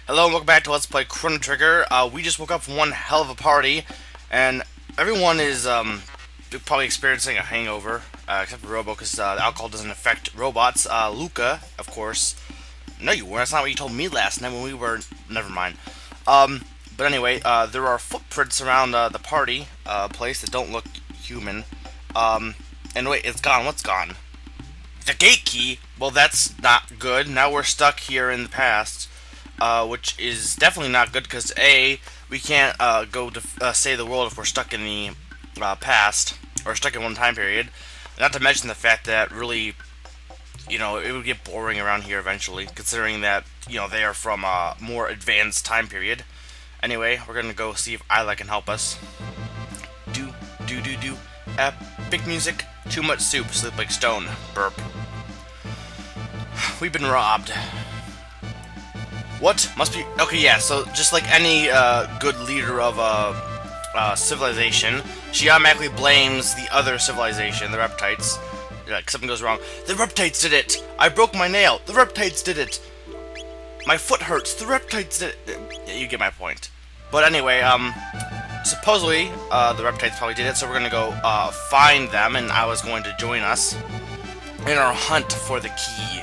Hello and welcome back to Let's Play Chrono Trigger. We just woke up from one hell of a party, and everyone is probably experiencing a hangover, except for Robo, because the alcohol doesn't affect robots. Luca, of course. No, you weren't. That's not what you told me last night when we were. Never mind. But anyway, there are footprints around the party place that don't look human. And wait, it's gone. What's gone? The gate key? Well, that's not good. Now we're stuck here in the past. Which is definitely not good because A, we can't go to save the world if we're stuck in the past or stuck in one time period. Not to mention the fact that really, it would get boring around here eventually, considering that they are from a more advanced time period. Anyway, we're gonna go see if Ayla can help us. Do do do do. Epic music. Too much soup. Sleep like stone. Burp. We've been robbed. What? Must be... Okay, yeah, so just like any good leader of a civilization, she automatically blames the other civilization, the Reptites. Like, something goes wrong. The Reptites did it! I broke my nail! The Reptites did it! My foot hurts! The Reptites did it! You get my point. But anyway, supposedly, the Reptites probably did it, so we're gonna go find them, and I was going to join us in our hunt for the key.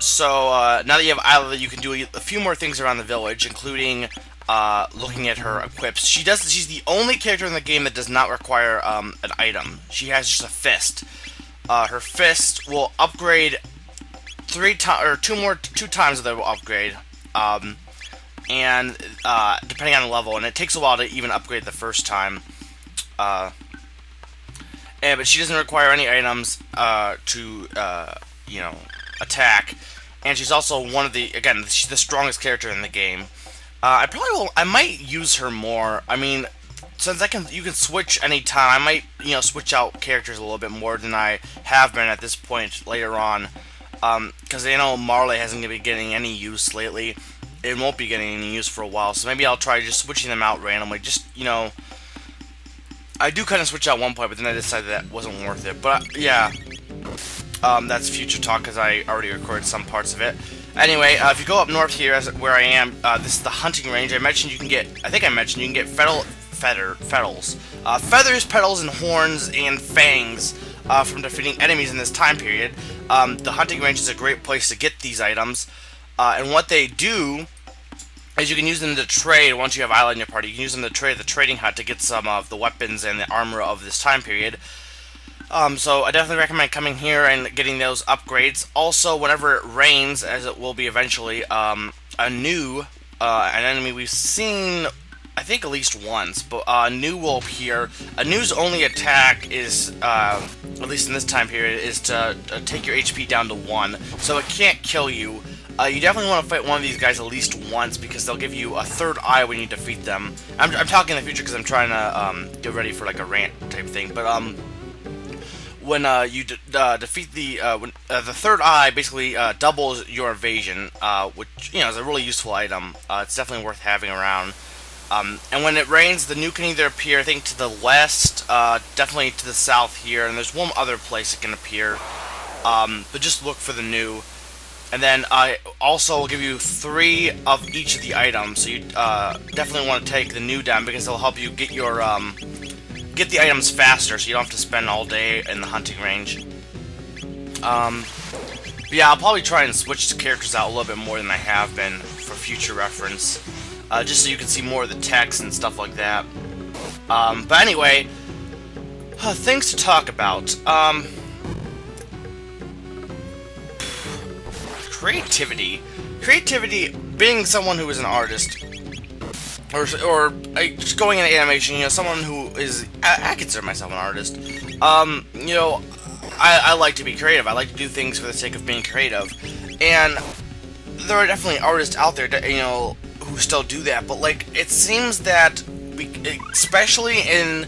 So, now that you have Ayla, you can do a few more things around the village, including looking at her equips. She's the only character in the game that does not require an item. She has just a fist. Her fist will upgrade two times that it will upgrade, and depending on the level, and it takes a while to even upgrade the first time. But she doesn't require any items to attack, and she's also she's the strongest character in the game. I might use her more. I mean, since you can switch anytime, I might, switch out characters a little bit more than I have been at this point later on. Because Marley hasn't been getting any use lately. It won't be getting any use for a while, so maybe I'll try just switching them out randomly. Just, I do kind of switch out one point, but then I decided that wasn't worth it. But, yeah. That's future talk because I already recorded some parts of it. Anyway, if you go up north here, where I am, this is the hunting range. I mentioned you can get feathers, petals, and horns and fangs from defeating enemies in this time period. The hunting range is a great place to get these items, and what they do is you can use them to trade. Once you have Ayla in your party, you can use them to trade at the trading hut to get some of the weapons and the armor of this time period. So I definitely recommend coming here and getting those upgrades. Also, whenever it rains, as it will be eventually, an enemy we've seen, I think at least once, but New will appear. New's only attack is, at least in this time period, is to take your HP down to 1, so it can't kill you. You definitely want to fight one of these guys at least once, because they'll give you a third eye when you defeat them. I'm talking in the future because I'm trying to get ready for like a rant type thing, but when you defeat the third eye, basically doubles your evasion, which is a really useful item. It's definitely worth having around. And when it rains, the New can either appear, I think, to the west, definitely to the south here, and there's one other place it can appear. But just look for the New. And then I also will give you 3 of each of the items, so you definitely want to take the New down because it'll help you get your get the items faster, so you don't have to spend all day in the hunting range. But yeah, I'll probably try and switch characters out a little bit more than I have been for future reference, just so you can see more of the text and stuff like that. But anyway, things to talk about. Creativity. Creativity, being someone who is an artist, or just going into animation, someone who is, I consider myself an artist. I like to be creative. I like to do things for the sake of being creative, and there are definitely artists out there that, who still do that. But like, it seems that, especially in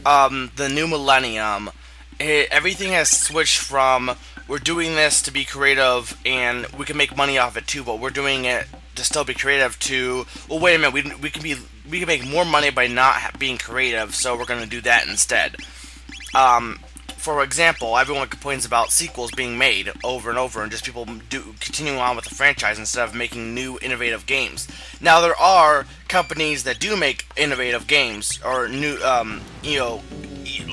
the new millennium, everything has switched from we're doing this to be creative and we can make money off it too, but we're doing it to still be creative to, well, wait a minute, we can make more money by not being creative, so we're going to do that instead. for example, everyone complains about sequels being made over and over, and just people continuing on with the franchise instead of making new innovative games. Now there are companies that do make innovative games or new,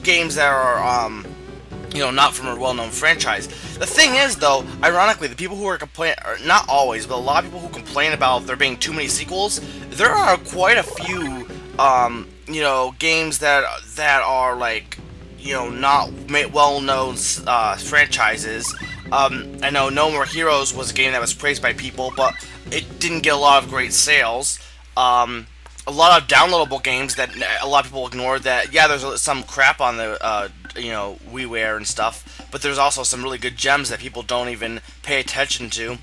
games that are not from a well-known franchise. The thing is, though, ironically, the people who are complaining, not always, but a lot of people who complain about there being too many sequels, there are quite a few, games that are like, not well-known franchises. I know No More Heroes was a game that was praised by people, but it didn't get a lot of great sales. A lot of downloadable games that a lot of people ignore. That yeah, there's some crap on the WiiWare and stuff, but there's also some really good gems that people don't even pay attention to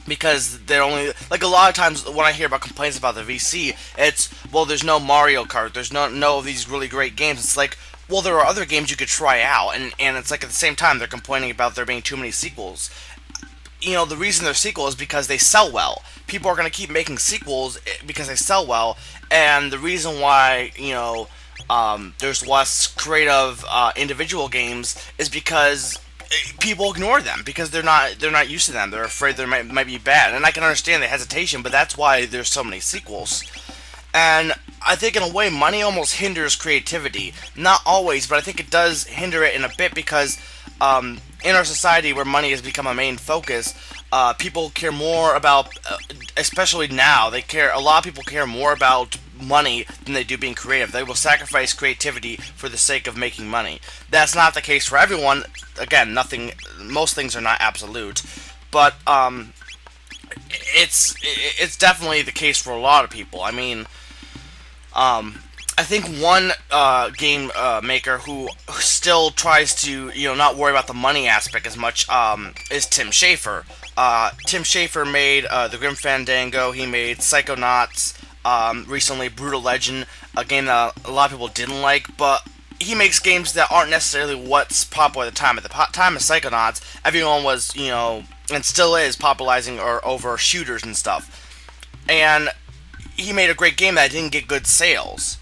because they're only like a lot of times when I hear about complaints about the VC, it's well, there's no Mario Kart, there's no of these really great games. It's like, well, there are other games you could try out, and it's like at the same time they're complaining about there being too many sequels. The reason they're sequels is because they sell well. People are going to keep making sequels because they sell well, and the reason why, there's less creative individual games is because people ignore them because they're not used to them. They're afraid they might be bad, and I can understand the hesitation, but that's why there's so many sequels. And I think in a way, money almost hinders creativity. Not always, but I think it does hinder it in a bit because in our society where money has become a main focus, people care more about, especially now, a lot of people care more about money than they do being creative. They will sacrifice creativity for the sake of making money. That's not the case for everyone. Again, most things are not absolute, but it's definitely the case for a lot of people. I mean, I think one game maker who still tries to, not worry about the money aspect as much is Tim Schafer. Tim Schafer made the Grim Fandango. He made Psychonauts. Recently, Brutal Legend, a game that a lot of people didn't like, but he makes games that aren't necessarily what's popular at the time. At the time of Psychonauts, everyone was, and still is, popularizing over shooters and stuff. And he made a great game that didn't get good sales.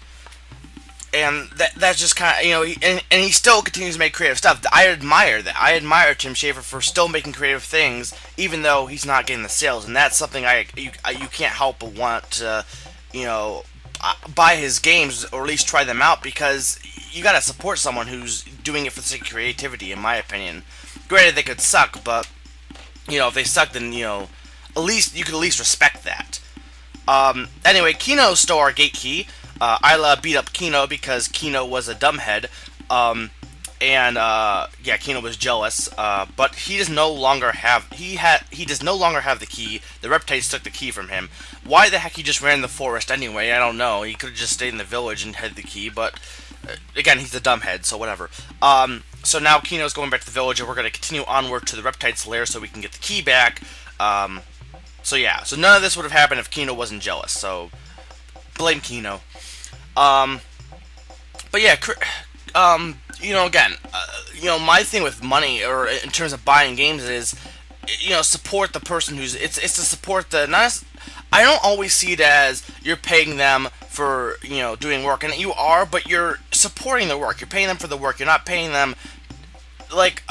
And that's just kind of, and he still continues to make creative stuff. I admire that. I admire Tim Schafer for still making creative things, even though he's not getting the sales. And that's something you can't help but want to, buy his games, or at least try them out, because you gotta support someone who's doing it for the sake of creativity, in my opinion. Granted, they could suck, but, if they suck, then, at least, you could at least respect that. Anyway, Kino's still our gate-key. Ayla beat up Kino because Kino was a dumbhead, Kino was jealous, but he does no longer have, he does no longer have the key. The Reptiles took the key from him. Why the heck he just ran in the forest anyway, I don't know. He could have just stayed in the village and had the key, but, again, he's a dumbhead, so whatever. So now Kino's going back to the village, and we're going to continue onward to the Reptiles' lair so we can get the key back. So none of this would have happened if Kino wasn't jealous, so blame Kino. Again, my thing with money, or in terms of buying games, is, support the person who's, it's to support I don't always see it as you're paying them for, doing work, and you are, but you're supporting the work, you're paying them for the work, you're not paying them, like,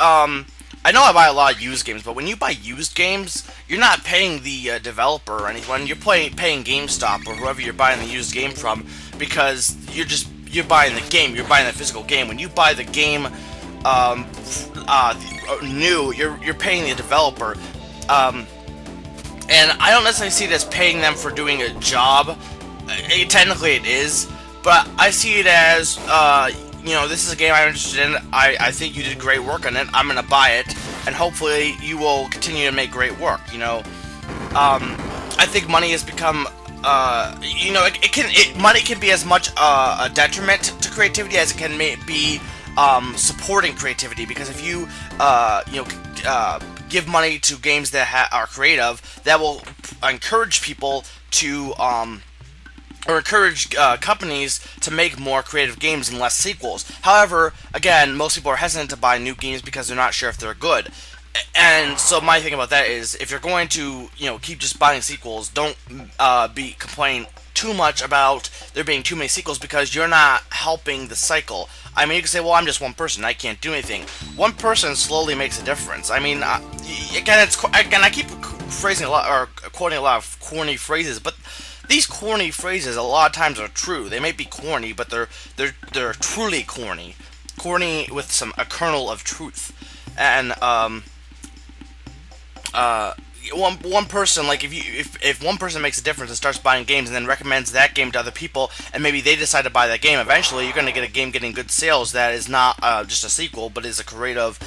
I know I buy a lot of used games, but when you buy used games, you're not paying the developer or anyone. You're paying GameStop or whoever you're buying the used game from, because you're buying the game. You're buying the physical game. When you buy the game new, you're paying the developer. And I don't necessarily see it as paying them for doing a job. Technically, it is, but I see it as this is a game I'm interested in. I think you did great work on it. I'm gonna buy it, and hopefully you will continue to make great work. I think money has become, money can be as much a detriment to creativity as it can be supporting creativity. Because if you give money to games that are creative, that will encourage people to or encourage companies to make more creative games and less sequels. However, again, most people are hesitant to buy new games because they're not sure if they're good. And so my thing about that is, if you're going to, keep just buying sequels, don't be complaining too much about there being too many sequels because you're not helping the cycle. I mean, you can say, well, I'm just one person, I can't do anything. One person slowly makes a difference. I mean, again, I keep phrasing a lot, or quoting a lot of corny phrases, but these corny phrases a lot of times are true. They may be corny, but they're truly corny. Corny with a kernel of truth. And one person, like if one person makes a difference and starts buying games and then recommends that game to other people, and maybe they decide to buy that game, eventually you're going to get a game getting good sales that is not just a sequel, but is a creative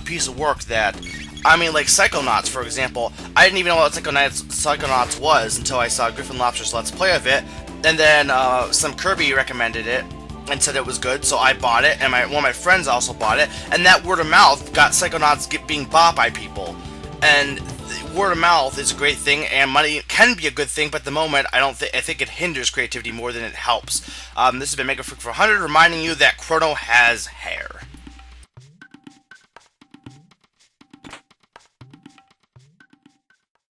piece of work that, I mean, like Psychonauts, for example. I didn't even know what Psychonauts was until I saw Griffin Lobster's Let's Play of it, and then some Kirby recommended it and said it was good, so I bought it, and one of my friends also bought it, and that word of mouth got Psychonauts being bought by people. And word of mouth is a great thing, and money can be a good thing, but at the moment, I think it hinders creativity more than it helps. This has been Mega Freak for 100, reminding you that Chrono has hair.